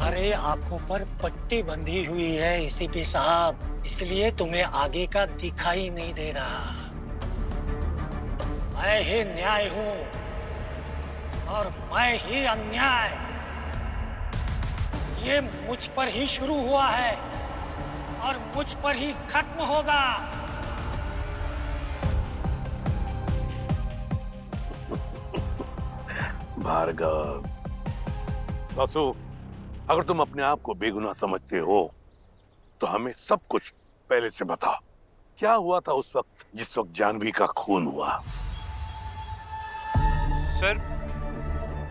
तुम्हारे आंखों पर पट्टी बंधी हुई है एसीपी साहब, इसलिए तुम्हें आगे का दिखाई नहीं दे रहा। मैं ही न्याय हूं और मैं ही अन्याय। ये मुझ पर ही शुरू हुआ है और मुझ पर ही खत्म होगा। भार्गव, वासु, अगर तुम अपने आप को बेगुनाह समझते हो तो हमें सब कुछ पहले से बता। क्या हुआ था उस वक्त जिस वक्त जानवी का खून हुआ? सर,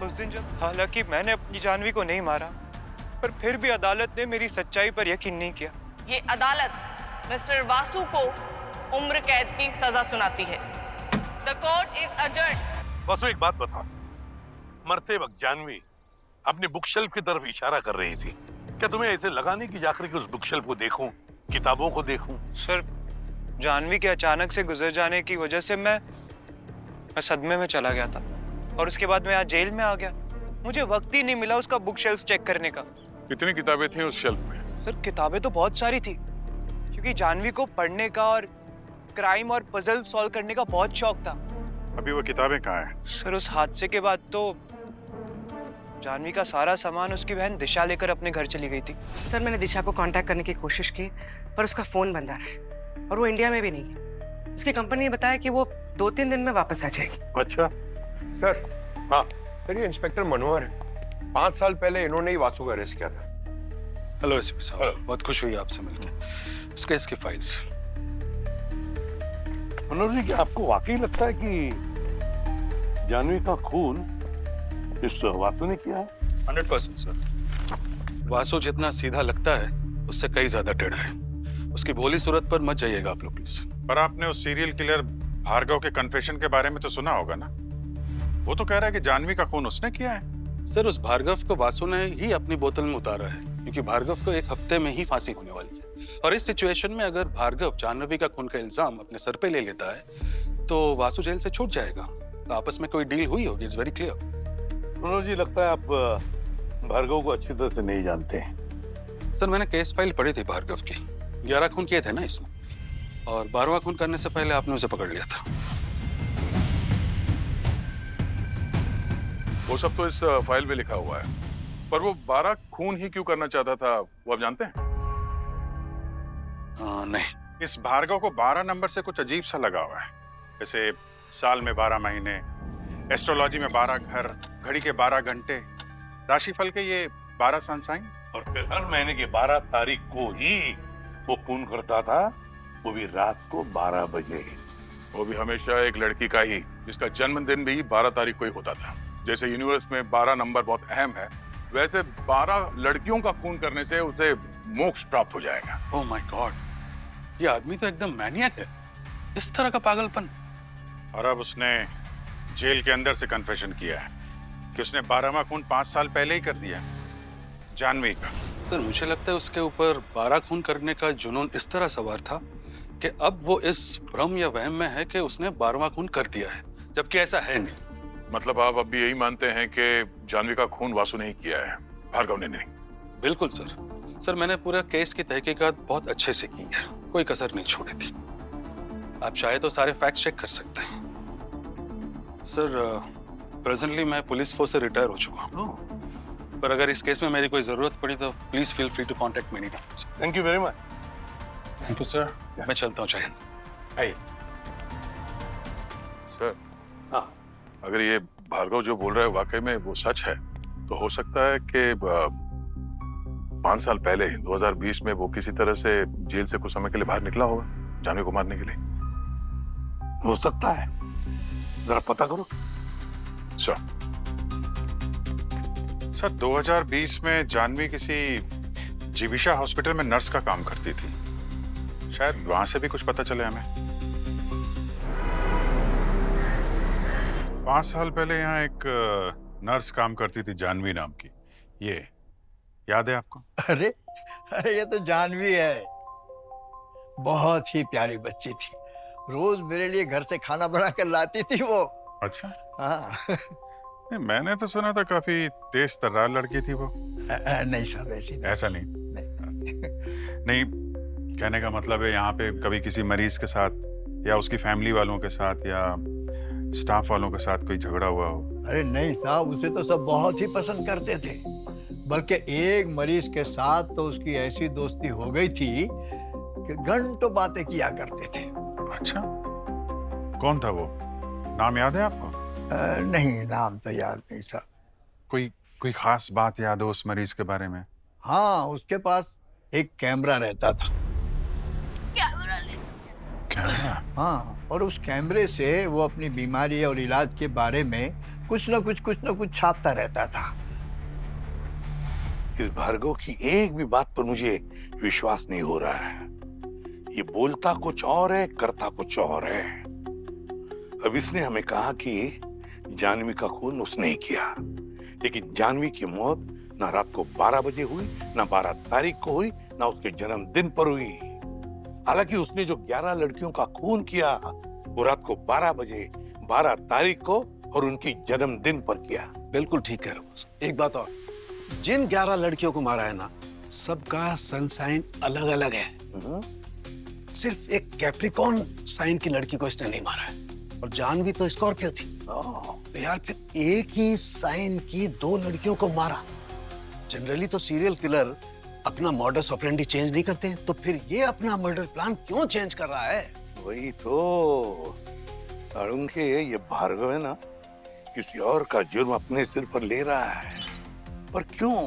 उस दिन जब, हालांकि मैंने अपनी जानवी को नहीं मारा, पर फिर भी अदालत ने मेरी सच्चाई पर यकीन नहीं किया। ये अदालत मिस्टर वासु को उम्र कैद की सजा सुनाती है। The court is adjourned. Vasu, एक बात बता, मरते वक्त जानवी अपने बुक शेल्फ की तरफ इशारा कर रही थी। क्या तुम्हें ऐसे लगा नहीं कि जाकर के उस बुक शेल्फ को देखूं, किताबों को देखूं? सर, जानवी के अचानक से गुजर जाने की वजह से मैं सदमे में चला गया था और उसके बाद मैं यहाँ जेल में आ गया। मुझे वक्त ही नहीं मिला उसका बुक शेल्फ चेक करने का। कितनी किताबें थी उस शेल्फ में? सर, किताबें तो बहुत सारी थी, क्योंकि जानवी को पढ़ने का और क्राइम और पजल सॉल्व करने का बहुत शौक था। अभी वो किताबें कहाँ हैं? सर, उस हादसे के बाद तो जानवी का सारा सामान उसकी बहन दिशा लेकर अपने घर चली गई थी। सर, मैंने दिशा को कांटेक्ट करने की कोशिश की, पर उसका फोन बंद आ रहा है और वो इंडिया में भी नहीं है। उसकी कंपनी ने बताया कि वो 2-3 दिन में वापस आ जाएगी। अच्छा सर। हाँ सर, ये इंस्पेक्टर मनोहर है। 5 साल पहले इन्होंने ही वासु को अरेस्ट किया था। हेलो एसपी साहब, बहुत खुश हुई आपसे मिलकर। इस केस की फाइल्स। मनोज जी, क्या आपको वाकई लगता है कि जानवी का खून इस वासु ने किया है? 100% सर। वासु जितना सीधा लगता है उससे कई ज्यादा टेढ़ा है। उसकी भोली सूरत पर मत जाइएगा आप लोग प्लीज। पर आपने उस सीरियल किलर भार्गव के कन्फेशन के बारे में तो सुना होगा ना? वो तो कह रहा है कि जानवी का खून उसने किया है। सर, उस भार्गव को वासु ने ही अपनी बोतल में उतारा है, क्योंकि भार्गव को 1 हफ्ते में ही फांसी होने वाली है। और इस सिचुएशन में अगर भार्गव जानवी का खून का इल्जाम अपने सर पे ले लेता है तो वासु जेल से छूट जाएगा। तो आपस में कोई डील हुई होगी, it's very clear. Manoj ji, लगता है आप भार्गव को अच्छी तरह से नहीं जानते हैं। सर, मैंने केस फाइल पढ़ी थी भार्गव की। 11 खून किए थे ना इसमें, और 12वां खून करने से पहले आपने उसे पकड़ लिया था। वो सब तो इस फाइल में लिखा हुआ है, पर वो 12 खून ही क्यों करना चाहता था वो आप जानते हैं? नहीं। इस भार्गव को 12 नंबर से कुछ अजीब सा लगा हुआ है। जैसे साल में 12 महीने, एस्ट्रोलॉजी में 12 घर, घड़ी के 12 घंटे, राशिफल के ये 12 सनसाइन, और फिर हर महीने की 12 तारीख को ही वो खून करता था, वो भी रात को 12 बजे। वो भी हमेशा एक लड़की का ही, जिसका जन्मदिन भी 12 तारीख को ही होता था। जैसे यूनिवर्स में 12 नंबर बहुत अहम है, वैसे 12 लड़कियों का खून करने से उसे मोक्ष प्राप्त हो जाएगा। ओह माय गॉड, ये आदमी तो एकदम मैनियक है। इस तरह का पागलपन। और अब उसने जेल के अंदर से कन्फेशन किया है कि उसने 12वां खून 5 साल पहले ही कर दिया, जानवी का। सर, मुझे लगता है उसके ऊपर 12 खून करने का जुनून इस तरह सवार था कि अब वो इस भ्रम या वहम में है कि उसने 12वां खून कर दिया है, जबकि ऐसा है नहीं। मतलब आप अब भी यही मानते हैं कि जानवी का खून वासु ने ही किया है, भार्गव ने नहीं? बिल्कुल सर। सर, मैंने पूरा केस की तहकीकात बहुत अच्छे से की है, कोई कसर नहीं छोड़ी थी। आप चाहे तो सारे फैक्ट चेक कर सकते हैं। सर, प्रेजेंटली मैं पुलिस फोर्स से रिटायर हो चुका हूँ, पर अगर इस केस में मेरी कोई जरूरत पड़ी तो please feel free to contact me any time. Thank you very much. Thank you sir. मैं चलता हूँ। जय हिंद। आइए सर, हाँ, अगर ये भार्गव जो बोल रहा है वाकई में वो सच है, तो हो सकता है कि 5 साल पहले 2020 में वो किसी तरह से जेल से कुछ समय के लिए बाहर निकला होगा जानवी को मारने के लिए। हो सकता है, जरा पता करो। सर, 2020 में जानवी किसी जीविशा हॉस्पिटल में नर्स का काम करती थी। शायद वहां से भी कुछ पता चले हमें। 5 साल पहले यहाँ एक नर्स काम करती थी जानवी नाम की, ये याद है आपको? अरे अरे, ये तो जानवी है। बहुत ही प्यारी बच्ची थी। रोज मेरे लिए घर से खाना बना कर लाती थी वो। अच्छा। हाँ। नहीं, मैंने तो सुना था काफी तेज तर्रार लड़की थी वो। नहीं साहब, ऐसी नहीं। ऐसा नहीं। नहीं, कहने का मतलब है यहाँ पे कभी किसी मरीज के साथ या उसकी फैमिली वालों के साथ या स्टाफ वालों के साथ कोई झगड़ा हुआ हो? अरे नहीं साहब, उसे तो सब बहुत ही पसंद करते थे। बल्कि एक मरीज के साथ तो उसकी ऐसी दोस्ती हो गई थी कि घंटों बातें किया करते थे। अच्छा, कौन था वो? नाम याद है आपको? नहीं, नाम तो याद नहीं साहब। कोई खास बात याद हो उस मरीज के बारे में? हाँ, उसके पास एक कैमरा रहता था। कैमरा? हाँ, और उस कैमरे से वो अपनी बीमारी और इलाज के बारे में कुछ न कुछ छापता रहता था। इस भार्गव की एक भी बात पर मुझे विश्वास नहीं हो रहा है। ये बोलता कुछ और है, करता कुछ और है। अब इसने हमें कहा कि जानवी का खून उसने ही किया, लेकिन जानवी की मौत ना रात को 12 बजे हुई, ना 12 तारीख को हुई, ना उसके जन्मदिन पर हुई। हालांकि उसने जो 11 लड़कियों का खून किया वो रात को 12 बजे 12 तारीख को और उनकी जन्मदिन पर किया। बिल्कुल ठीक कह रहे हो बॉस। एक बात और, जिन 11 लड़कियों को मारा है ना, सबका सन साइन अलग अलग है। सिर्फ एक कैप्रिकॉर्न साइन की लड़की को इसने नहीं मारा है, और जानवी तो स्कॉर्पियो थी। तो यार फिर एक ही साइन की 2 लड़कियों को मारा। जनरली तो सीरियल किलर अपना मॉडस ऑपरेंडी चेंज नहीं करते, तो फिर ये अपना मर्डर प्लान क्यों चेंज कर रहा है? वही तो साड़ुंग के ये भार्गव है ना, किसी और का जुर्म अपने सिर पर ले रहा है। पर क्यों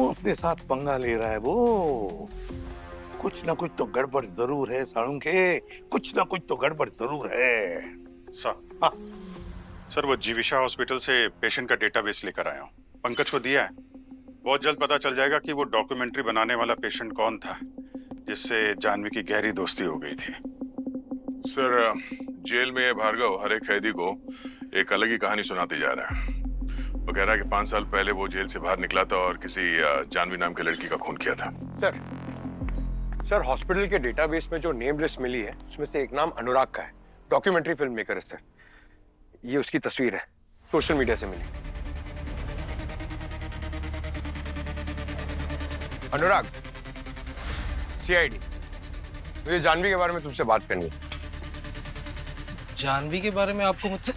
अपने साथ पंगा ले रहा है वो? कुछ ना कुछ तो गड़बड़ जरूर है साड़ुंग के, कुछ ना कुछ तो गड़बड़ जरूर है। सर, हाँ। सर वो जीविशा हॉस्पिटल से पेशेंट का डेटाबेस लेकर आया हूँ। पंकज को दिया है। बहुत जल्द पता चल जाएगा कि वो डॉक्यूमेंट्री बनाने वाला पेशेंट कौन था जिससे जानवी की गहरी दोस्ती हो गई थी। सर, जेल में भार्गव हर एक कैदी को एक अलग ही कहानी सुनाती जा रहा है। वो कह रहा है कि 5 साल पहले वो जेल से बाहर निकला था और किसी जानवी नाम की लड़की का खून किया था। सर हॉस्पिटल के डेटाबेस में जो नेम लिस्ट मिली है उसमें से एक नाम अनुराग का है। डॉक्यूमेंट्री फिल्म मेकर है सर। ये उसकी तस्वीर है, सोशल मीडिया से मिली। अनुराग, सीआईडी, मुझे जानवी के बारे में तुमसे बात करनी है। जानवी के बारे में आपको मुझसे?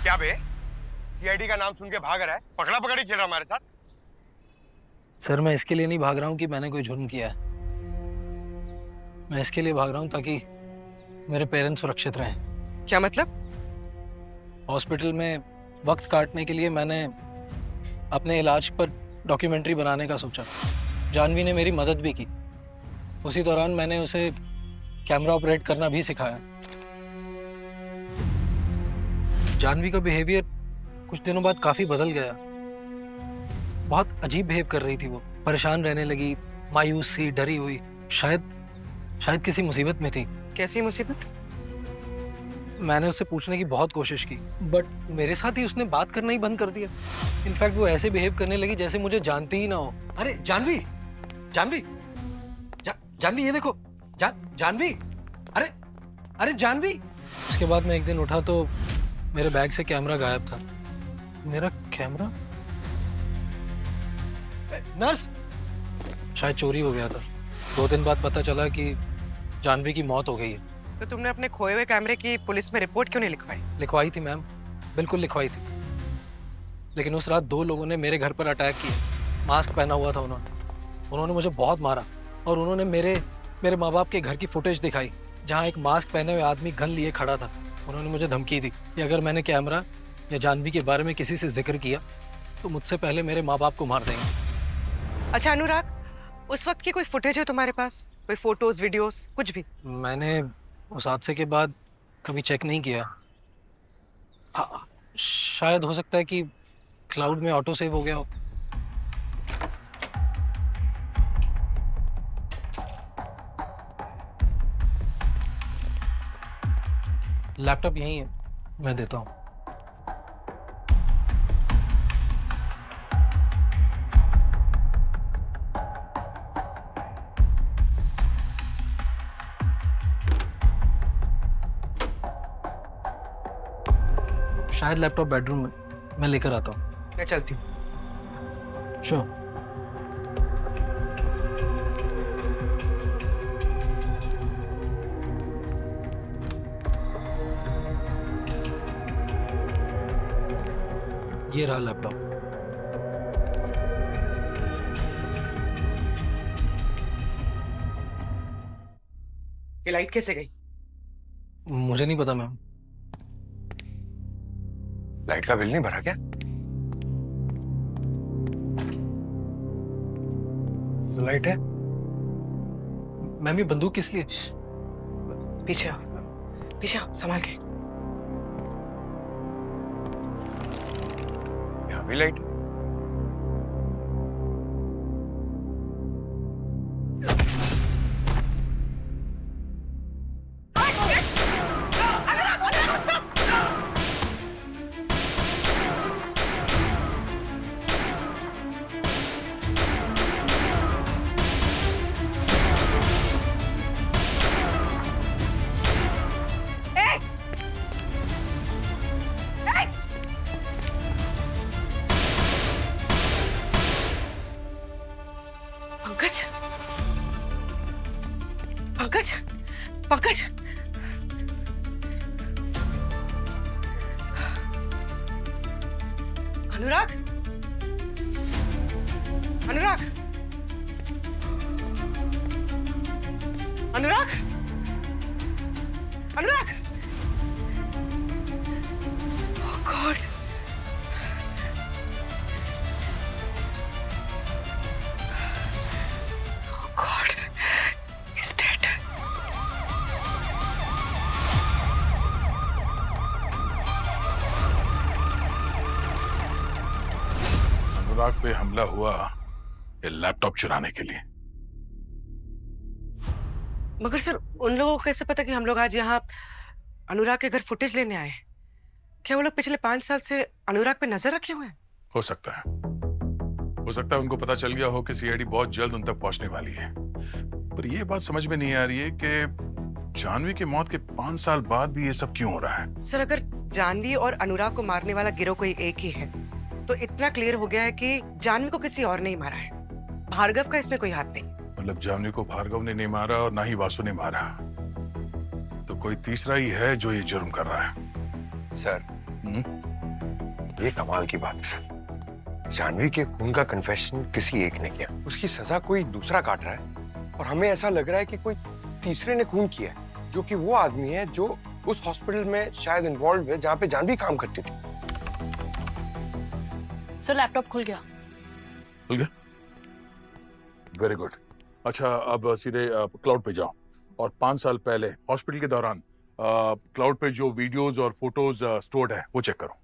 क्या बे, सीआईडी का नाम सुन के भाग रहा है? पकड़ा पकड़ी खेल रहा हमारे साथ? सर, मैं इसके लिए नहीं भाग रहा हूँ कि मैंने कोई जुर्म किया है। मैं इसके लिए भाग रहा हूँ ताकि मेरे पेरेंट्स सुरक्षित रहें। क्या मतलब? हॉस्पिटल में वक्त काटने के लिए मैंने अपने इलाज पर डॉक्यूमेंट्री बनाने का सोचा। जानवी ने मेरी मदद भी की। उसी दौरान मैंने उसे कैमरा ऑपरेट करना भी सिखाया। जानवी का बिहेवियर कुछ दिनों बाद काफी बदल गया। बहुत अजीब बिहेव कर रही थी वो। परेशान रहने लगी, मायूस सी, डरी हुई। शायद किसी मुसीबत में थी। कैसी मुसीबत? मैंने उससे पूछने की बहुत कोशिश की, बट मेरे साथ ही उसने बात करना ही बंद कर दिया। इनफैक्ट वो ऐसे बिहेव करने लगी जैसे मुझे जानती ही ना हो। अरे जानवी, जानवी ये देखो, जानवी, अरे जानवी। उसके बाद मैं एक दिन उठा तो मेरे बैग से कैमरा गायब था। मेरा कैमरा नर्स, शायद चोरी हो गया था। 2 दिन बाद पता चला कि जानवी की मौत हो गई है। तो तुमने अपने खोए हुए कैमरे की पुलिस में रिपोर्ट क्यों नहीं लिखवाई? लिखवाई थी मैम, बिल्कुल लिखवाई थी। लेकिन उस रात 2 लोगों ने मेरे घर पर अटैक किया। मास्क पहना हुआ था उन्होंने मुझे बहुत मारा और उन्होंने मेरे माँ बाप के घर की फुटेज दिखाई जहाँ एक मास्क पहने हुए आदमी गन लिए खड़ा था। उन्होंने मुझे धमकी दी कि अगर मैंने कैमरा या जानवी के बारे में किसी से जिक्र किया तो मुझसे पहले मेरे माँ बाप को मार देंगे। अच्छा अनुराग, उस वक्त की कोई फुटेज है तुम्हारे पास? कोई फोटोज, वीडियोस, कुछ भी? मैंने उस हादसे के बाद कभी चेक नहीं किया। शायद हो सकता है कि क्लाउड में ऑटो सेव हो गया हो। लैपटॉप यहीं है, मैं देता हूँ। शायद लैपटॉप बेडरूम में, मैं लेकर आता हूँ। मैं चलती हूँ। श्योर। ये रहा लैपटॉप। ये लाइट कैसे गई? मुझे नहीं पता मैम। लाइट का बिल नहीं भरा क्या? लाइट है। मैम ये बंदूक किस लिए? पीछे आओ, पीछे आओ, संभाल के। यहाँ भी लाइट है। पंकज, पंकज, पंकज, अनुराग, अनुराग, अनुराग, अनुराग। Oh God. Oh God. He's dead. अनुराग पे हमला हुआ ये लैपटॉप चुराने के लिए। मगर सर, उन लोगों को कैसे पता कि हम लोग आज यहाँ अनुराग के घर फुटेज लेने आए? क्या वो लोग पिछले 5 साल से अनुराग पे नजर रखे हुए हैं? हो सकता है उनको पता चल गया हो कि सीआईडी बहुत जल्द उन तक पहुंचने वाली है। पर ये बात समझ में नहीं आ रही है कि जानवी की मौत के 5 साल बाद भी ये सब क्यों हो रहा है। सर, अगर जानवी और अनुराग को मारने वाला गिरोह कोई एक ही है तो इतना क्लियर हो गया है कि जानवी को किसी और ने ही मारा है। भार्गव का इसमें कोई हाथ नहीं। मतलब जानवी को भार्गव ने नहीं मारा और ना ही वासु ने मारा, तो कोई तीसरा ही है जो ये जुर्म कर रहा है। सर, ये कमाल की बात है सर। जानवी के खून का कन्फेशन किसी एक ने किया, उसकी सजा कोई दूसरा काट रहा है और हमें ऐसा लग रहा है कि कोई तीसरे ने खून किया है, जो कि वो आदमी है जो उस हॉस्पिटल में शायद इन्वॉल्व है जहाँ पे जानवी काम करती थी। सर, लैपटॉप खुल गया। खुल गया? Very good. अच्छा, अब सीधे क्लाउड पे जाओ और 5 साल पहले हॉस्पिटल के दौरान क्लाउड पे जो वीडियोस और फोटोज स्टोर्ड है वो चेक करो।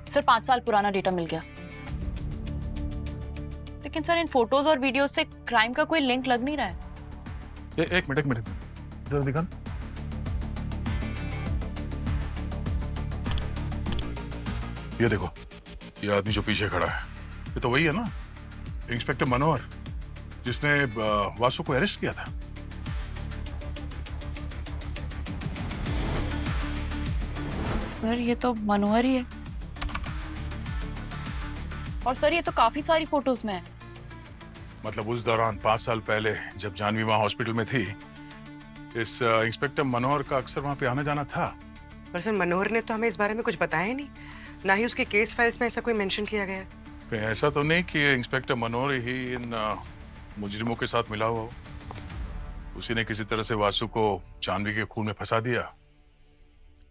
सर, 5 साल पुराना डेटा मिल गया। लेकिन सर, इन फोटोज और वीडियोस से क्राइम का कोई लिंक लग नहीं रहा है। एक मिनट जरा दिखा। ये देखो, ये आदमी जो पीछे खड़ा है ये तो वही है ना, इंस्पेक्टर मनोहर, जिसने वासु को अरेस्ट किया था। सर, ये तो मनोहर ही है। और सर, ये तो काफी सारी फोटोज में है। मतलब उस दौरान 5 साल पहले जब जानवी वहां हॉस्पिटल में थी, इस इंस्पेक्टर मनोहर का अक्सर वहां पे आना जाना था। पर सर, मनोहर ने तो हमें इस बारे में कुछ बताया ही नहीं, ना ही उसके केस फाइल्स में ऐसा कोई मेंशन किया गया है। कहीं ऐसा तो नहीं कि इंस्पेक्टर मनोहर ही इन मुजरिमों के साथ मिला हुआ हो? उसी ने किसी तरह से वासु को जानवी के खून में फंसा दिया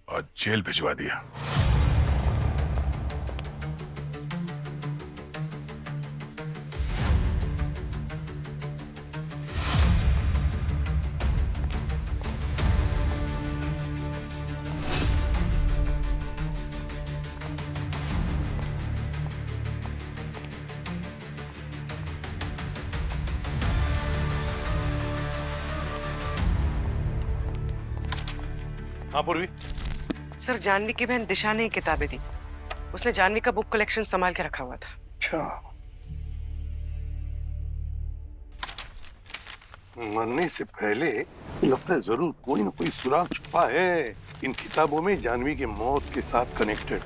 और जेल भिजवा दिया। हाँ पूर्वी। सर जानवी की बहन दिशा ने किताबें दी। उसने जानवी का बुक कलेक्शन संभाल के रखा हुआ था। अच्छा। मरने से पहले लगता है जरूर कोई ना कोई सुराग छुपा है इन किताबों में जानवी के मौत के साथ कनेक्टेड।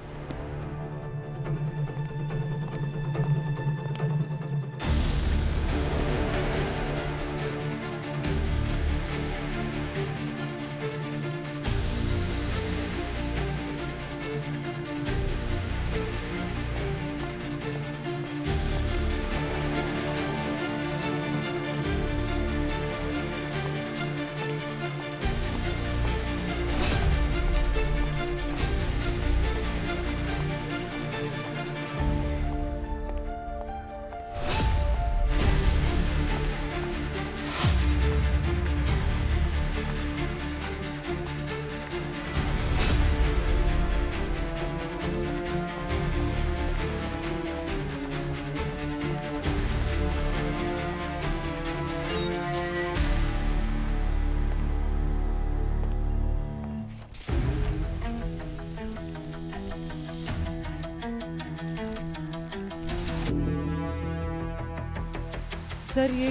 सर ये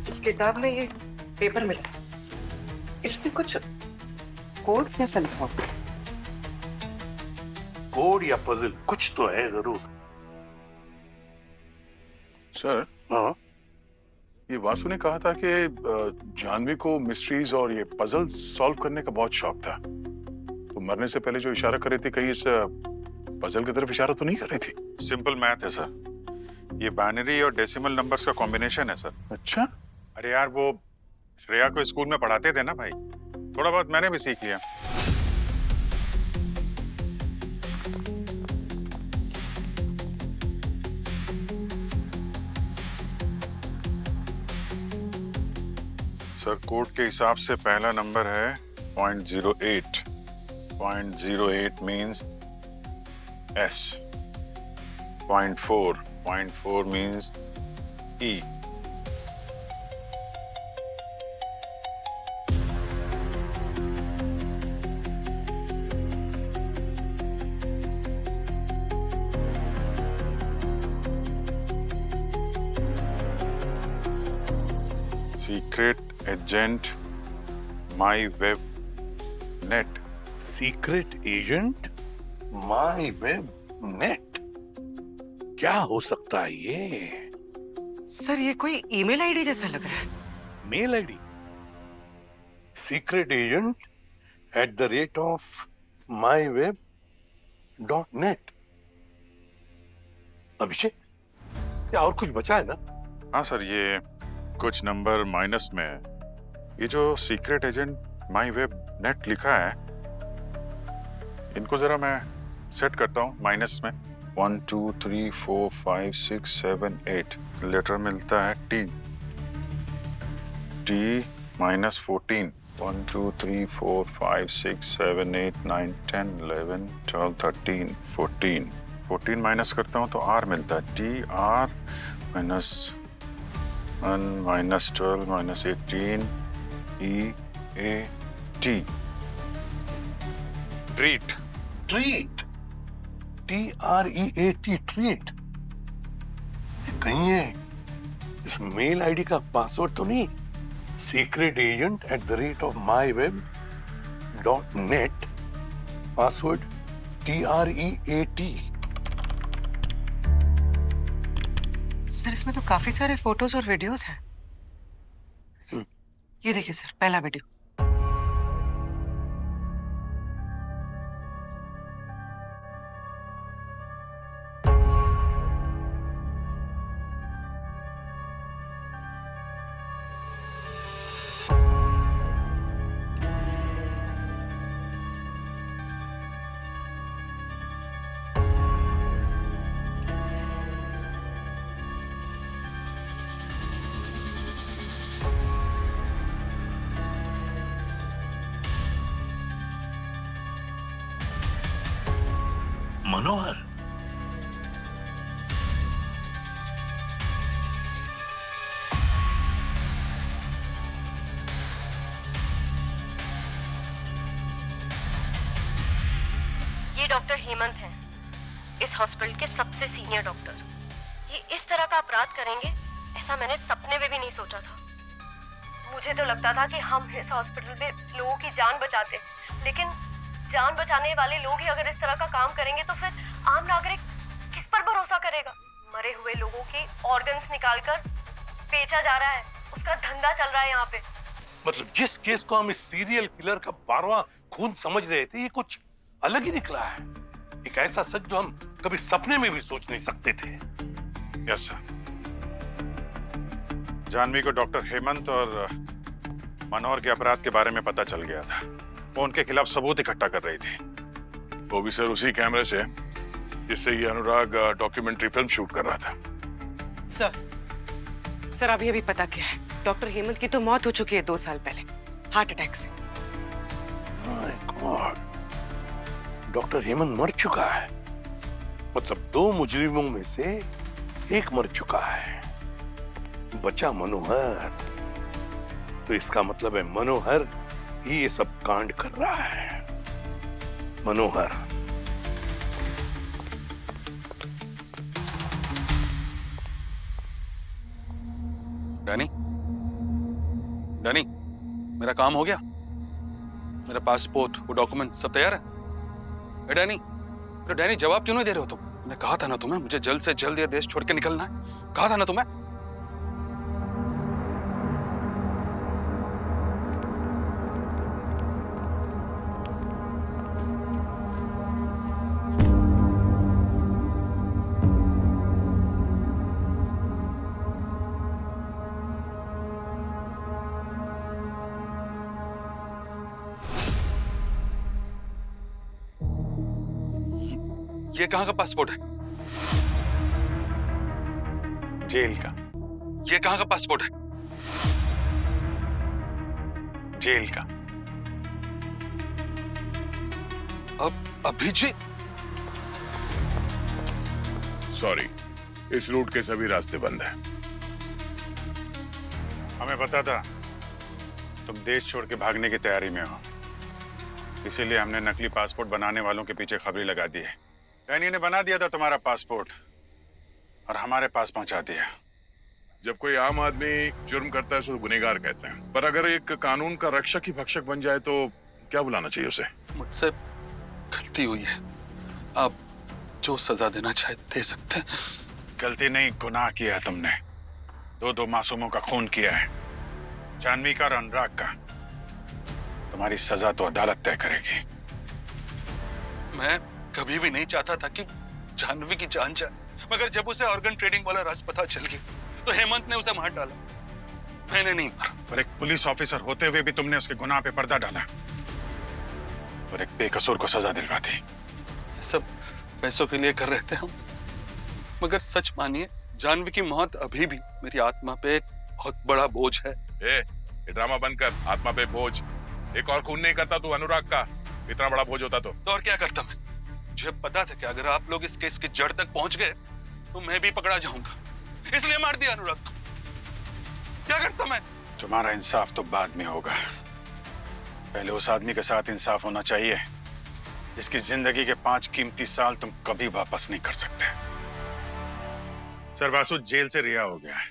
इस किताब में ये पेपर मिला, इसमें कुछ कोड कैसा लिखा हुआ है? कोड या पजल कुछ तो है जरूर। सर, हाँ ये वासु ने कहा था कि जानवी को मिस्ट्रीज और ये पजल सॉल्व करने का बहुत शौक था। तो मरने से पहले जो इशारा कर रही थी, कहीं इस पजल की तरफ इशारा तो नहीं कर रही थी? सिंपल मैथ है सर, ये बाइनरी और डेसिमल नंबर्स का कॉम्बिनेशन है सर। अच्छा। अरे यार, वो श्रेया को स्कूल में पढ़ाते थे ना भाई, थोड़ा बहुत मैंने भी सीख लिया। सर कोड के हिसाब से पहला नंबर है 0.08। 0.08 means S। 0.4 means E। Secret agent my web net। Secret agent my web net, क्या हो सकता है ये? सर ये कोई ईमेल आईडी जैसा लग रहा है। Mail ID? Secret agent @of myweb.net। Abhishek, क्या और कुछ बचा है ना? हाँ सर, ये कुछ नंबर माइनस में है। ये जो सीक्रेट एजेंट माई वेब नेट लिखा है, इनको जरा मैं सेट करता हूँ माइनस में। 1 2 3 4 5 6 7 8 लेटर मिलता है T। T -14। 1 2 3 4 5 6 7 8 9 10 11 12 13 14। 14 माइनस करता हूँ तो R मिलता है। TR -1 -12 -18 EAT। Treat. Treat, TREAT, treat. कहीं है इस मेल आईडी का पासवर्ड तो नहीं? Secret agent @of myweb.net, password TREAT। Sir इसमें तो काफी सारे फोटोज और वीडियोस हैं। ये देखिए सर, पहला वीडियो। मनोहर, ये डॉक्टर हेमंत हैं, इस हॉस्पिटल के सबसे सीनियर डॉक्टर। ये इस तरह का अपराध करेंगे ऐसा मैंने सपने में भी नहीं सोचा था। मुझे तो लगता था कि हम इस हॉस्पिटल में लोगों की जान बचाते, लेकिन जान बचाने वाले लोग ही अगर इस तरह का काम करेंगे तो फिर आम नागरिक किस पर भरोसा करेगा? मरे हुए लोगों के ऑर्गन्स निकालकर बेचा जा रहा है, उसका धंधा चल रहा है यहाँ पे। मतलब जिस केस को हम इस सीरियल किलर का 12वां खून समझ रहे थे, ये कुछ अलग ही निकला है। एक ऐसा सच जो हम कभी सपने में भी सोच नहीं सकते थे। Yes sir. जानवी को डॉक्टर हेमंत और मनोहर के अपराध के बारे में पता चल गया था। वो उनके खिलाफ सबूत इकट्ठा कर रही थी। वो भी सर उसी कैमरे से जिससे ये अनुराग डॉक्यूमेंट्री फिल्म शूट कर रहा था। सर अभी पता क्या है, डॉक्टर हेमंत की तो मौत हो चुकी है 2 साल पहले, हार्ट अटैक से। माय गॉड, डॉक्टर हेमंत मर चुका है। मतलब 2 मुजरिमों में से एक मर चुका है, बचा मनोहर। तो इसका मतलब है मनोहर ही ये सब कांड कर रहा है। मनोहर। डैनी, डैनी, मेरा काम हो गया? मेरा पासपोर्ट, वो डॉक्यूमेंट सब तैयार है? ए डैनी, तो डैनी जवाब क्यों नहीं दे रहे हो तुम? मैंने कहा था ना तुम्हें, मुझे जल्द से जल्द ये देश छोड़ के निकलना है। कहा था ना तुम्हें। ये कहाँ का पासपोर्ट है? जेल का। ये कहाँ का पासपोर्ट है? जेल का। अभी जी? सॉरी, इस रूट के सभी रास्ते बंद हैं। हमें पता था तुम देश छोड़ के भागने की तैयारी में हो, इसीलिए हमने नकली पासपोर्ट बनाने वालों के पीछे खबरी लगा दी है। डैनी ने बना दिया था तुम्हारा पासपोर्ट और हमारे पास पहुंचा दिया। जब कोई आम आदमी जुर्म करता है तो गुनहगार कहते हैं, पर अगर एक कानून का रक्षक ही भक्षक बन जाए तो क्या बुलाना चाहिए उसे? मुझसे गलती हुई है, आप जो सजा देना चाहे दे सकते हैं। गलती नहीं, गुनाह किया है तुमने। 2 मासूमों का खून किया है, जानवी का और अनुराग का। तुम्हारी सजा तो अदालत तय करेगी। मैं कभी भी नहीं चाहता था कि जानवी की जान जाए, मगर जब उसे ऑर्गन ट्रेडिंग वाला राज पता चल गया तो हेमंत ने उसे मार डाला। मैंने नहीं मारा। और एक पुलिस ऑफिसर होते हुए भी तुमने उसके गुनाह पे पर्दा डाला और एक बेकसूर को सजा दिलवा दी। सब पैसों के लिए कर रहे थे हम, मगर सच मानिए जानवी की मौत अभी भी मेरी आत्मा पे एक बहुत बड़ा बोझ है। ये ड्रामा बंद कर। आत्मा पे बोझ? एक और खून नहीं करता तू अनुराग का, इतना बड़ा बोझ होता तो और क्या करता मैं? मुझे पता था कि अगर आप लोग इस केस की जड़ तक पहुंच गए तो मैं भी पकड़ा जाऊंगा, इसलिए मार दिया अनुराग को। क्या करता मैं? तुम्हारा इंसाफ तो बाद में होगा, पहले उस आदमी के साथ इंसाफ होना चाहिए जिसकी जिंदगी के 5 कीमती साल तुम कभी वापस नहीं कर सकते। सर, वासु जेल से रिहा हो गया है।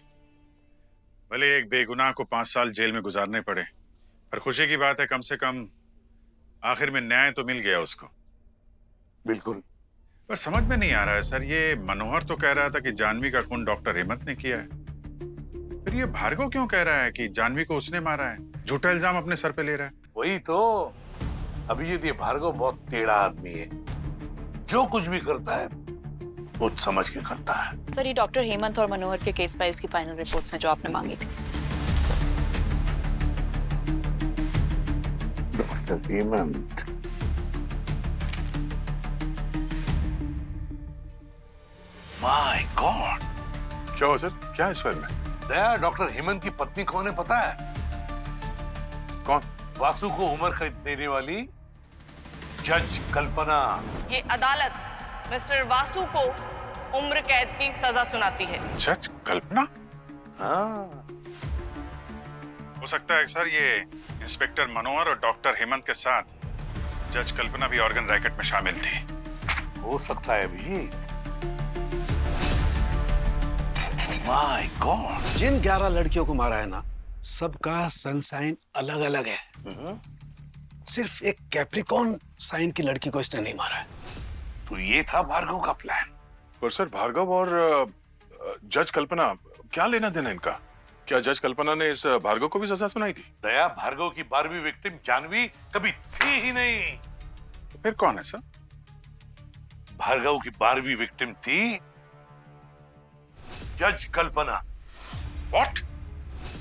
भले एक बेगुनाह को 5 साल जेल में गुजारने पड़े, पर खुशी की बात है कम से कम आखिर में न्याय तो मिल गया उसको। बिल्कुल। पर समझ में नहीं आ रहा है सर, ये मनोहर तो कह रहा था कि जानवी का खून डॉक्टर हेमंत ने किया है, फिर ये भार्गव क्यों कह रहा है कि जानवी को उसने मारा है? झूठा इल्जाम अपने सर पे ले रहा है। वही तो। अभिजीत, ये भार्गव बहुत टेढ़ा आदमी है, जो कुछ भी करता है सोच समझ के करता है। सर, ये डॉक्टर हेमंत और मनोहर के केस फाइल्स की फाइनल रिपोर्ट्स हैं जो आपने मांगी थी। डॉक्टर हेमंत। My God. क्या हुआ सर? क्या है इस फाइल में? दया, डॉक्टर हेमंत की पत्नी कौन है पता है? कौन? वासु को उम्र कैद देने वाली जज कल्पना। ये अदालत मिस्टर वासु को उम्र कैद की सजा सुनाती है। जज कल्पना? हाँ। हो सकता है सर ये इंस्पेक्टर मनोहर और डॉक्टर हेमंत के साथ जज कल्पना भी ऑर्गन रैकेट में शामिल थी। हो सकता है अभिजीत? माय गॉड, जिन 11 लड़कियों को मारा है ना, सबका सनसाइन अलग अलग है। सिर्फ एक कैप्रिकॉर्न साइन की लड़की को इसने नहीं मारा है। तो ये था भार्गव का प्लान। पर सर भार्गव और जज कल्पना, क्या लेना देना इनका? क्या जज कल्पना ने इस भार्गव को भी सजा सुनाई थी? दया, भार्गव की 12वीं विक्टिम जानवी कभी थी ही नहीं। तो फिर कौन है सर? भार्गव की 12वीं विक्टिम थी जज कल्पना। व्हाट?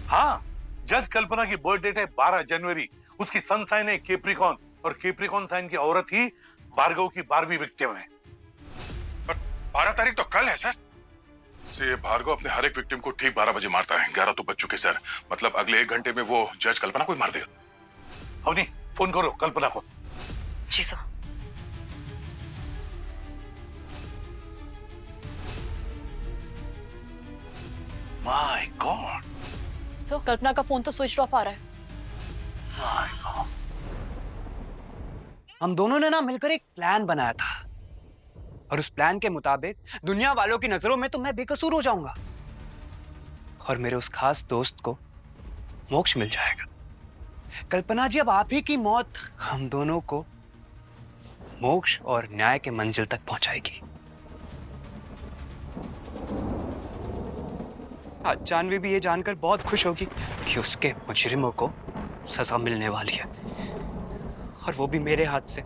हाँ, जज कल्पना की बर्थ डेट है 12 जनवरी। उसकी सन साइन है कैप्रिकॉर्न, और कैप्रिकॉर्न साइन की औरत ही भार्गव की 12वीं विक्टिम है। पर 12 तारीख तो कल है सर। से भार्गव अपने हर एक विक्टिम को ठीक 12 बजे मारता है। 11 तो बज चुके सर, मतलब अगले 1 घंटे में वो जज कल्पना को ही मार देगा। अवनी, फोन करो कल्पना को। जी सर। माय गॉड, सर कल्पना का फोन तो स्विच ऑफ आ रहा है। हम दोनों ने ना मिलकर एक प्लान बनाया था, और उस प्लान के मुताबिक दुनिया वालों की नजरों में तो मैं बेकसूर हो जाऊंगा और मेरे उस खास दोस्त को मोक्ष मिल जाएगा। कल्पना जी, अब आप ही की मौत हम दोनों को मोक्ष और न्याय के मंजिल तक पहुंचाएगी। आज जानवी भी ये जानकर बहुत खुश होगी कि उसके मुजरिमों को सजा मिलने वाली है, और वो भी मेरे हाथ से।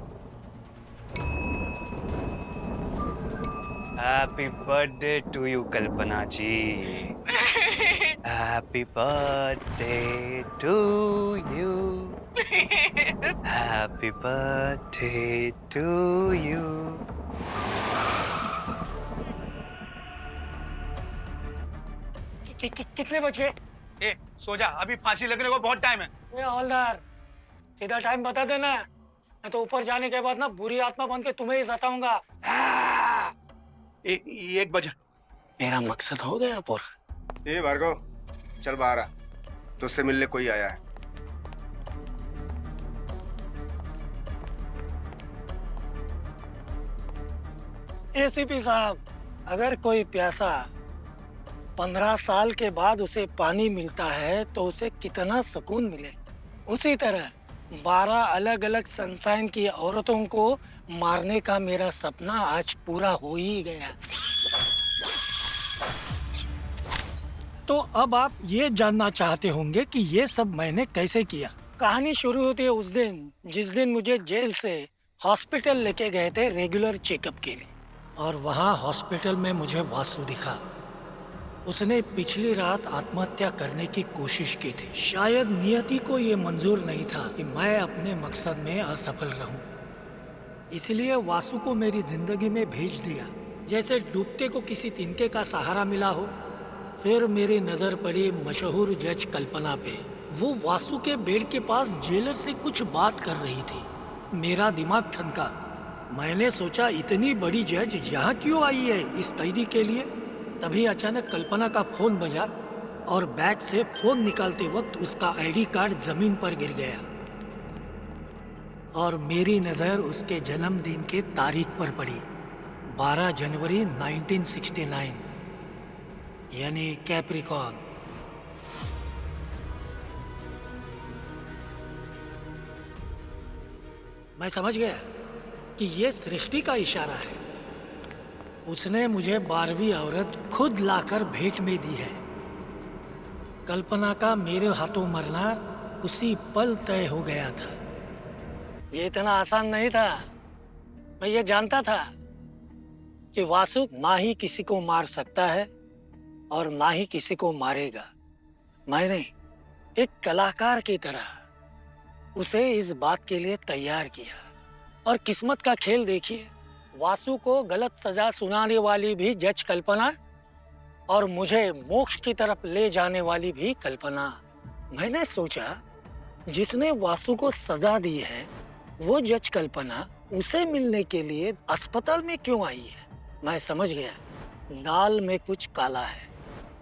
Happy birthday to you Kalpana ji. Happy birthday to you. Happy birthday to you. कितने बज गए? ए, सो जा, अभी फांसी लगने को बहुत टाइम है। ए हवलदार, सीधा टाइम बता देना, मैं तो ऊपर जाने के बाद ना बुरी आत्मा बन के तुम्हें ही सताऊंगा। 1 बजे। मेरा मकसद हो गया पूरा। ए भार्गव, चल बाहर आ, तुझसे मिलने कोई आया है। एसीपी साहब, अगर कोई प्यासा 15 साल के बाद उसे पानी मिलता है तो उसे कितना सुकून मिले, उसी तरह 12 अलग अलग सनसाइन की औरतों को मारने का मेरा सपना आज पूरा हो ही गया। तो अब आप ये जानना चाहते होंगे कि ये सब मैंने कैसे किया। कहानी शुरू होती है उस दिन जिस दिन मुझे जेल से हॉस्पिटल लेके गए थे रेगुलर चेकअप के लिए, और वहाँ हॉस्पिटल में मुझे वासु दिखा। उसने पिछली रात आत्महत्या करने की कोशिश की थी। शायद नियति को ये मंजूर नहीं था कि मैं अपने मकसद में असफल रहूं, इसलिए वासु को मेरी जिंदगी में भेज दिया, जैसे डूबते को किसी तिनके का सहारा मिला हो। फिर मेरी नजर पड़ी मशहूर जज कल्पना पे। वो वासु के बेड के पास जेलर से कुछ बात कर रही थी। मेरा दिमाग ठनका। मैंने सोचा इतनी बड़ी जज यहाँ क्यों आई है इस कैदी के लिए। तभी अचानक कल्पना का फोन बजा और बैग से फोन निकालते वक्त उसका आईडी कार्ड जमीन पर गिर गया, और मेरी नजर उसके जन्मदिन के तारीख पर पड़ी, 12 जनवरी 1969, यानी कैप्रिकॉर्न। मैं समझ गया कि ये सृष्टि का इशारा है। उसने मुझे 12वीं औरत खुद लाकर भेंट में दी है। कल्पना का मेरे हाथों मरना उसी पल तय हो गया था। ये इतना आसान नहीं था। मैं ये जानता था कि वासु ना ही किसी को मार सकता है और ना ही किसी को मारेगा। मैंने एक कलाकार की तरह उसे इस बात के लिए तैयार किया, और किस्मत का खेल देखिए, वासु को गलत सजा सुनाने वाली भी जज कल्पना और मुझे मोक्ष की तरफ ले जाने वाली भी कल्पना। मैंने सोचा जिसने वासु को सजा दी है वो जज कल्पना उसे मिलने के लिए अस्पताल में क्यों आई है। मैं समझ गया, दाल में कुछ काला है।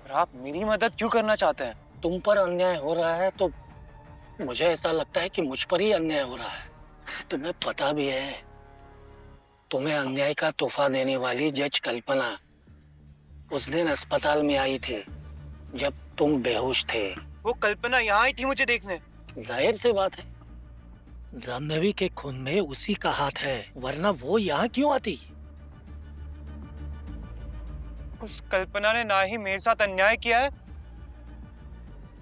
पर आप मेरी मदद क्यों करना चाहते हैं? तुम पर अन्याय हो रहा है तो मुझे ऐसा लगता है कि मुझ पर ही अन्याय हो रहा है। तुम्हें पता भी है तुम्हें अन्याय का तोहफा देने वाली जज कल्पना उस दिन अस्पताल में आई थी जब तुम बेहोश थे। वो कल्पना यहाँ आई थी मुझे देखने। जाहिर सी बात है, जाह्नवी के खून में उसी का हाथ है, वरना वो यहाँ क्यों आती? उस कल्पना ने ना ही मेरे साथ अन्याय किया है,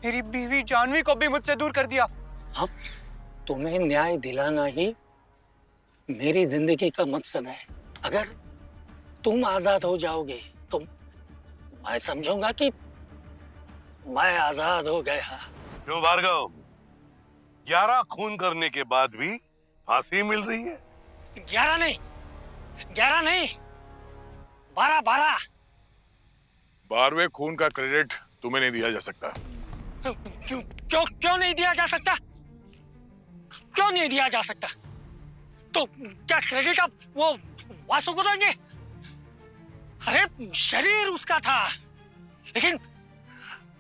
मेरी बीवी जाह्नवी को भी मुझसे दूर कर दिया। अब तुम्हें न्याय दिलाना ही मेरी जिंदगी का मकसद है। अगर तुम आजाद हो जाओगे तो मैं समझूंगा कि मैं आजाद हो गया। क्यों भार्गव, 11 खून करने के बाद भी फांसी मिल रही है? 11 नहीं, 12। 12वें खून का क्रेडिट तुम्हें नहीं दिया जा सकता। क्यों नहीं दिया जा सकता? क्यों नहीं दिया जा सकता? तो क्या क्रेडिट अब वो वासु को देंगे? अरे शरीर उसका था, लेकिन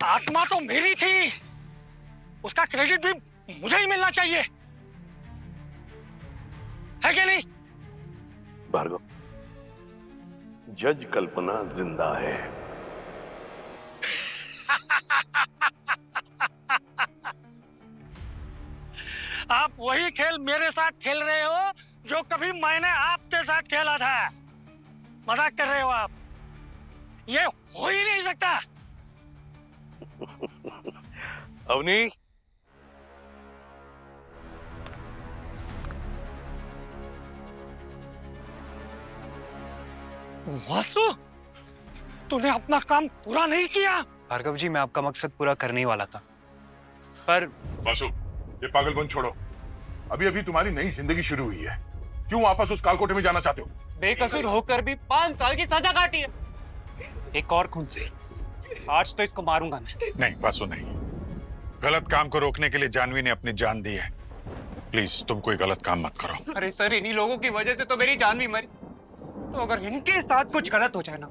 आत्मा तो मेरी थी। उसका क्रेडिट भी मुझे ही मिलना चाहिए, है कि नहीं? भार्गव, जज कल्पना जिंदा है। आप वही खेल मेरे साथ खेल रहे हो जो कभी मैंने आपके साथ खेला था। मजाक कर रहे हो आप? ये हो ही नहीं सकता। अवनी, वासु, तूने अपना काम पूरा नहीं किया। भार्गव जी, मैं आपका मकसद पूरा करने ही वाला था, पर वासु, ये पागलपन छोड़ो। अभी अभी तुम्हारी नई जिंदगी शुरू हुई है, क्यों वापस उस कालकोटे में जाना चाहते हो? बेकसूर होकर भी 5 साल की सजा काटी है, एक और खून से। आज तो इसको मारूंगा मैं। नहीं वासु, नहीं। गलत काम को रोकने के लिए जाह्नवी ने अपनी जान दी है। प्लीज तुम कोई गलत काम मत करो। अरे सर, इन्हीं लोगों की वजह से तो मेरी जाह्नवी मरी। तो अगर इनके साथ कुछ गलत हो जाए ना,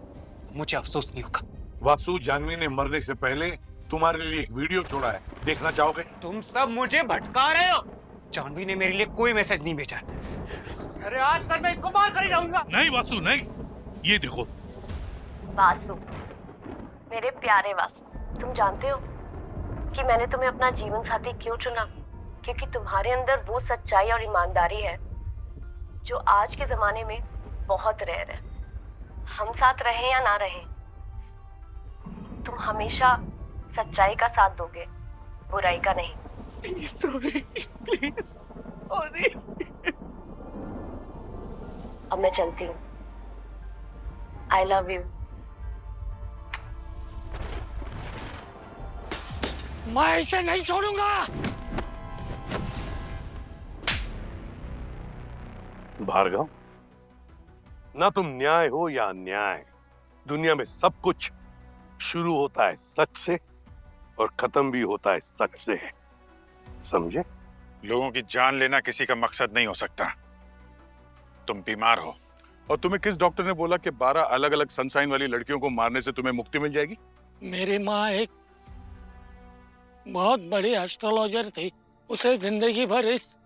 मुझे अफसोस नहीं होगा। वासु, जाह्नवी ने मरने से पहले तुम्हारे लिए एक वीडियो छोड़ा है, देखना चाहोगे? तुम सब मुझे भटका रहे हो। जाह्नवी ने मेरे लिए कोई मैसेज नहीं भेजा। अरे आज सर मैं इसको मार कर ही जाऊंगा। नहीं वासु, नहीं। ये देखो। वासु, मेरे प्यारे वासु, तुम जानते हो कि मैंने तुम्हें अपना जीवन साथी क्यों चुना? क्योंकि तुम्हारे अंदर वो सच्चाई और ईमानदारी है जो आज के जमाने में बहुत रेयर है। हम साथ रहें या ना रहें, तुम हमेशा सच्चाई का साथ दोगे, बुराई का नहीं। Sorry, please, sorry. अब मैं चलती हूँ। I love you. मैं इसे नहीं छोड़ूंगा। भार्गव, ना तुम न्याय हो या अन्याय, दुनिया में सब कुछ शुरू होता है सच से और खत्म भी होता है सच से, समझे? लोगों की जान लेना किसी का मकसद नहीं हो सकता। तुम बीमार हो। और तुम्हें किस डॉक्टर ने बोला कि 12 अलग अलग सनसाइन वाली लड़कियों को मारने से तुम्हें मुक्ति मिल जाएगी? मेरी माँ एक बहुत बड़ी एस्ट्रोलॉजर थी। उसे जिंदगी भर इस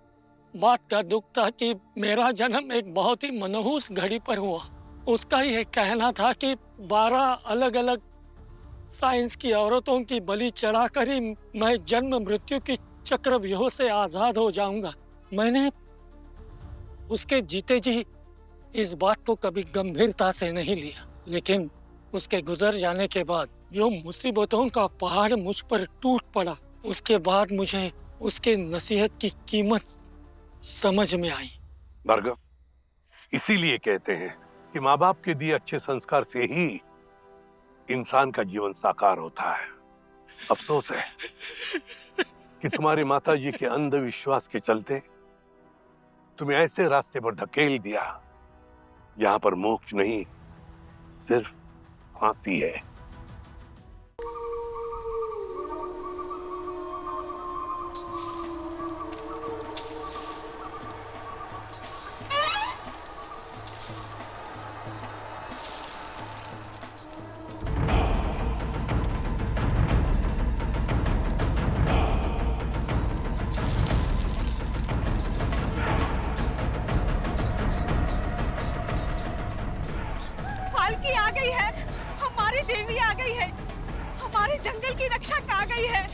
बात का दुख था कि मेरा जन्म एक बहुत ही मनहूस घड़ी पर हुआ। उसका ये कहना था कि 12 अलग अलग साइंस की औरतों की बलि चढ़ाकर ही मैं जन्म मृत्यु की चक्रव्यूह से आजाद हो जाऊंगा। मैंने उसके जीते जी इस बात को कभी गंभीरता से नहीं लिया, लेकिन उसके गुजर जाने के बाद जो मुसीबतों का पहाड़ मुझ पर टूट पड़ा, उसके बाद मुझे उसके नसीहत की कीमत समझ में आई। भार्गव, इसीलिए कहते हैं कि माँ बाप के दिए अच्छे संस्कार से ही इंसान का जीवन साकार होता है। अफसोस है कि तुम्हारी माताजी के अंधविश्वास के चलते तुम्हें ऐसे रास्ते पर धकेल दिया जहां पर मोक्ष नहीं, सिर्फ फांसी है। आई है।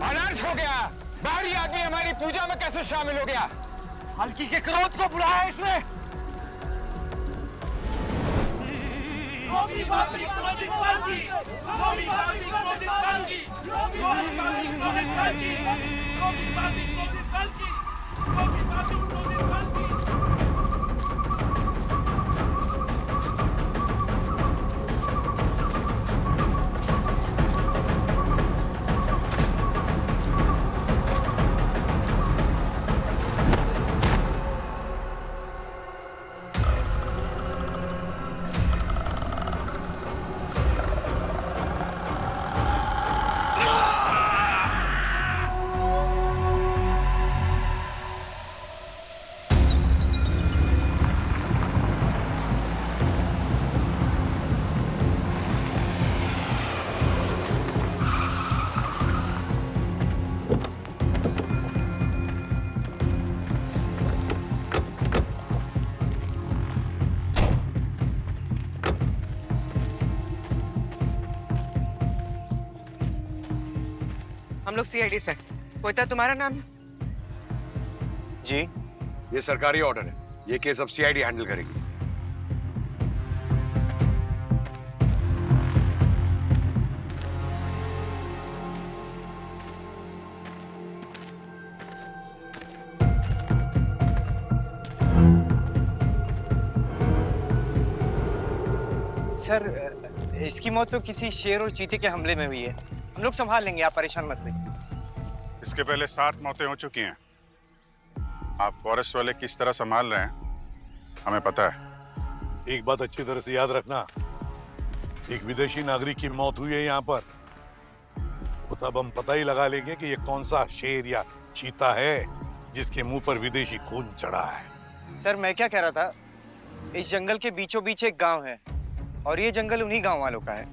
अनर्थ हो गया। बाहरी आदमी हमारी पूजा में कैसे शामिल हो गया? हल्की के क्रोध को बुलाया इसने। हम लोग सीआईडी से। कोयता तुम्हारा नाम है? जी। ये सरकारी ऑर्डर है। ये केस अब सीआईडी हैंडल करेगी। सर, इसकी मौत तो किसी शेर और चीते के हमले में हुई है। हम लोग संभाल लेंगे, आप परेशान मत रहिए। इसके पहले 7 मौतें हो चुकी हैं। आप फॉरेस्ट वाले किस तरह संभाल रहे हैं हमें पता है। एक बात अच्छी तरह से याद रखना, एक विदेशी नागरिक की मौत हुई है यहाँ पर, तो तब हम पता ही लगा लेंगे कि ये कौन सा शेर या चीता है जिसके मुंह पर विदेशी खून चढ़ा है। सर, मैं क्या कह रहा था, इस जंगल के बीचों बीच एक गांव है और ये जंगल उन्हीं गांव वालों का है।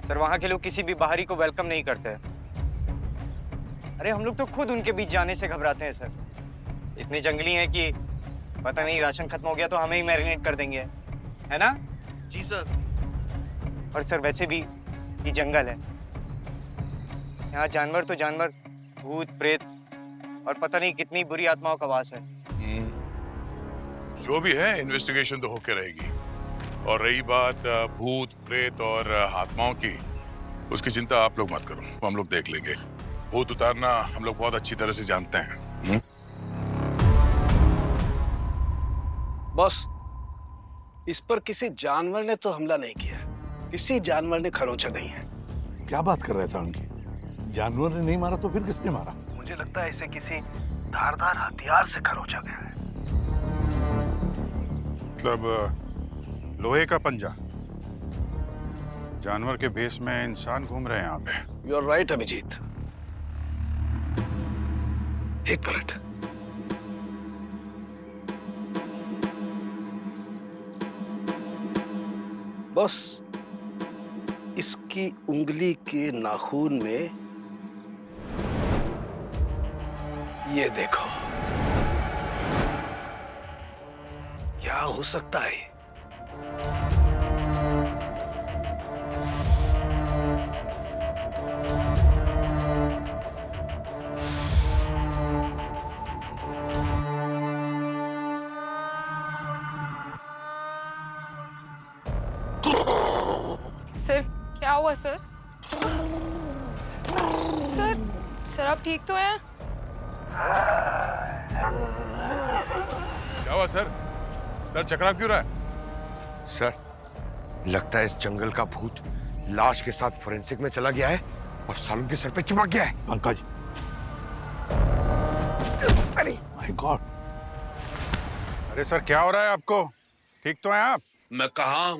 सर, वहाँ के लोग किसी भी बाहरी को वेलकम नहीं करते। अरे हम लोग तो खुद उनके बीच जाने से घबराते हैं सर। इतने जंगली हैं कि पता नहीं राशन खत्म हो गया तो हमें ही मैरिनेट कर देंगे, है ना? जी सर। और सर वैसे भी ये जंगल है, यहाँ जानवर तो जानवर, भूत प्रेत और पता नहीं कितनी बुरी आत्माओं का वास है। जो भी है इन्वेस्टिगेशन तो होके रहेगी। और रही बात भूत प्रेत और आत्माओं की, उसकी चिंता आप लोग मत करो, वो हम लोग देख लेंगे। भूत उतारना हम लोग बहुत अच्छी तरह से जानते हैं। बॉस, इस पर किसी जानवर ने तो हमला नहीं किया, किसी जानवर ने खरोंचा नहीं है। क्या बात कर रहे थे? जानवर ने नहीं मारा तो फिर किसने मारा? मुझे लगता है इसे किसी धारदार हथियार से खरोंचा गया है। मतलब लोहे का पंजा। जानवर के भेष में इंसान घूम रहे हैं यहाँ पे। You are right Abhijit. एक मिनट। बस इसकी उंगली के नाखून में ये देखो, क्या हो सकता है? सर, क्या हुआ सर? सर आप ठीक तो हैं? क्या हुआ सर? सर चकरा क्यों रहा है? सर, लगता है इस जंगल का भूत लाश के साथ फोरेंसिक में चला गया है और सालुन के सर पे चिपक गया है। Pankaj, my God. अरे सर, क्या हो रहा है आपको? ठीक तो हैं आप? मैं कहाँ हूँ?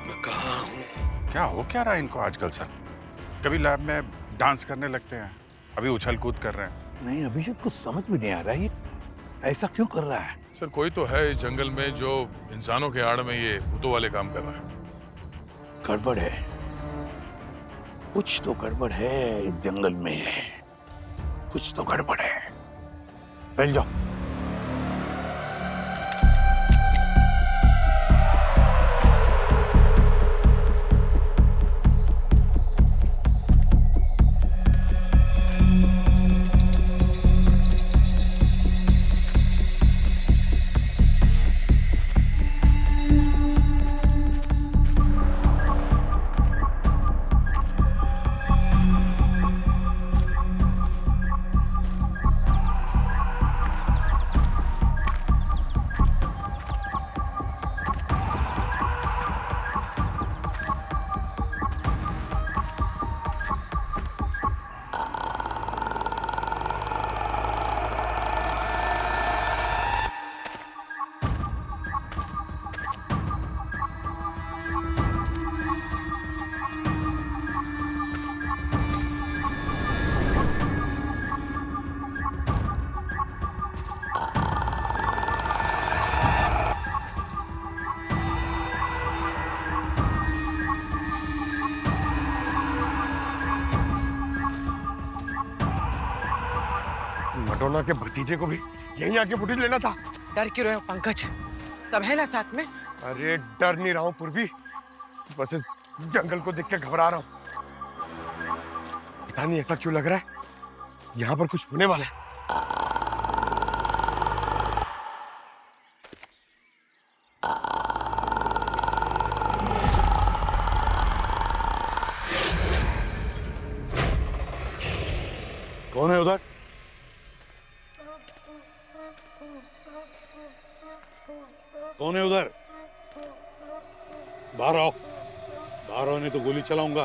मैं कहाँ हूँ? क्या हो क्या रहा है इनको आजकल सर? कभी लैब में डांस करने लगते हैं, अभी उछल कूद कर रहे हैं। नहीं, अभिषेक कुछ समझ में नहीं आ रहा है, ये ऐसा क्यों कर रहा है? सर कोई तो है इस जंगल में जो इंसानों के आड़ में ये भूतों वाले काम कर रहा है। गड़बड़ है, कुछ तो गड़बड़ है इस जंगल में, कुछ तो गड़बड़ है। फैल जाओ। मडोना के भतीजे को भी यहीं आके फुटेज लेना था। डर क्यों रहे हो पंकज? सब है ना साथ में? अरे डर नहीं रहा हूँ पूर्वी, बस इस जंगल को देख के घबरा रहा हूँ। पता नहीं ऐसा क्यों लग रहा है, यहाँ पर कुछ होने वाला है। कौन है उधर? कौन है उधर? बाहर आओ, बाहर आओ नहीं तो गोली चलाऊंगा।